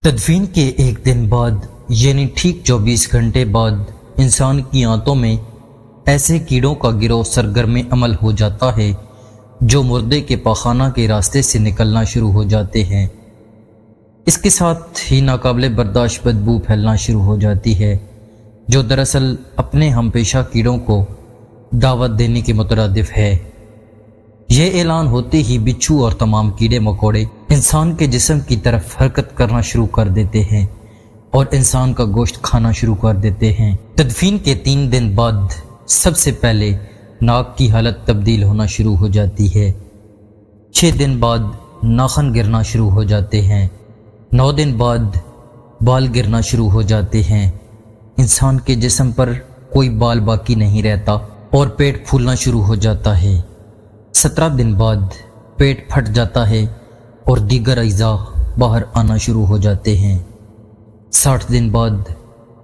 تدفین کے ایک دن بعد یعنی ٹھیک 24 گھنٹے بعد انسان کی آنتوں میں ایسے کیڑوں کا گروہ سرگرم عمل ہو جاتا ہے جو مردے کے پاخانہ کے راستے سے نکلنا شروع ہو جاتے ہیں۔ اس کے ساتھ ہی ناقابل برداشت بدبو پھیلنا شروع ہو جاتی ہے جو دراصل اپنے ہم پیشہ کیڑوں کو دعوت دینے کے مترادف ہے۔ یہ اعلان ہوتے ہی بچھو اور تمام کیڑے مکوڑے انسان کے جسم کی طرف حرکت کرنا شروع کر دیتے ہیں اور انسان کا گوشت کھانا شروع کر دیتے ہیں۔ تدفین کے 3 دن بعد سب سے پہلے ناک کی حالت تبدیل ہونا شروع ہو جاتی ہے۔ 6 دن بعد ناخن گرنا شروع ہو جاتے ہیں۔ 9 دن بعد بال گرنا شروع ہو جاتے ہیں۔ انسان کے جسم پر کوئی بال باقی نہیں رہتا اور پیٹ پھولنا شروع ہو جاتا ہے۔ 17 دن بعد پیٹ پھٹ جاتا ہے اور دیگر اعضاء باہر آنا شروع ہو جاتے ہیں۔ 60 دن بعد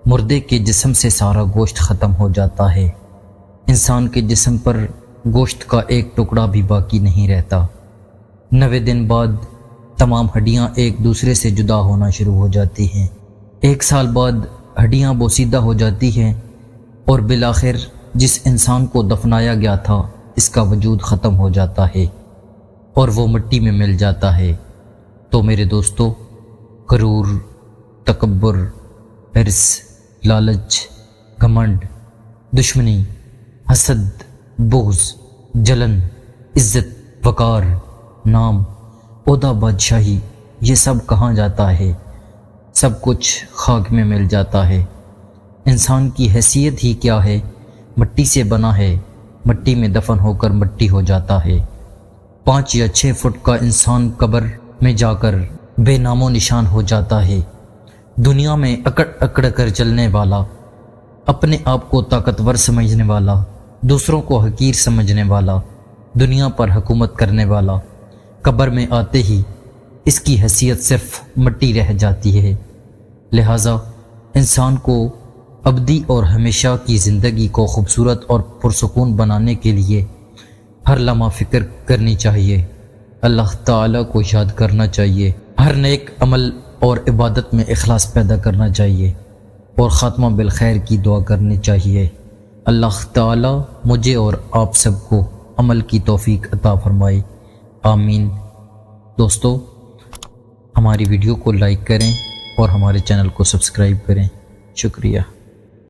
مردے کے جسم سے سارا گوشت ختم ہو جاتا ہے۔ انسان کے جسم پر گوشت کا ایک ٹکڑا بھی باقی نہیں رہتا۔ 90 دن بعد تمام ہڈیاں ایک دوسرے سے جدا ہونا شروع ہو جاتی ہیں۔ 1 سال بعد ہڈیاں بوسیدہ ہو جاتی ہیں اور بالآخر جس انسان کو دفنایا گیا تھا اس کا وجود ختم ہو جاتا ہے اور وہ مٹی میں مل جاتا ہے۔ تو میرے دوستو، غرور، تکبر، حرص، لالچ، گھمنڈ، دشمنی، حسد، بغض، جلن، عزت، وقار، نام، عہدہ، بادشاہی، یہ سب کہاں جاتا ہے؟ سب کچھ خاک میں مل جاتا ہے۔ انسان کی حیثیت ہی کیا ہے؟ مٹی سے بنا ہے، مٹی میں دفن ہو کر مٹی ہو جاتا ہے۔ 5 یا 6 فٹ کا انسان قبر میں جا کر بے نام و نشان ہو جاتا ہے۔ دنیا میں اکڑ اکڑ کر چلنے والا، اپنے آپ کو طاقتور سمجھنے والا، دوسروں کو حقیر سمجھنے والا، دنیا پر حکومت کرنے والا، قبر میں آتے ہی اس کی حیثیت صرف مٹی رہ جاتی ہے۔ لہٰذا انسان کو ابدی اور ہمیشہ کی زندگی کو خوبصورت اور پرسکون بنانے کے لیے ہر لمحہ فکر کرنی چاہیے، اللہ تعالیٰ کو یاد کرنا چاہیے، ہر نیک عمل اور عبادت میں اخلاص پیدا کرنا چاہیے اور خاتمہ بالخیر کی دعا کرنی چاہیے۔ اللہ تعالیٰ مجھے اور آپ سب کو عمل کی توفیق عطا فرمائے، آمین۔ دوستو، ہماری ویڈیو کو لائک کریں اور ہمارے چینل کو سبسکرائب کریں۔ شکریہ۔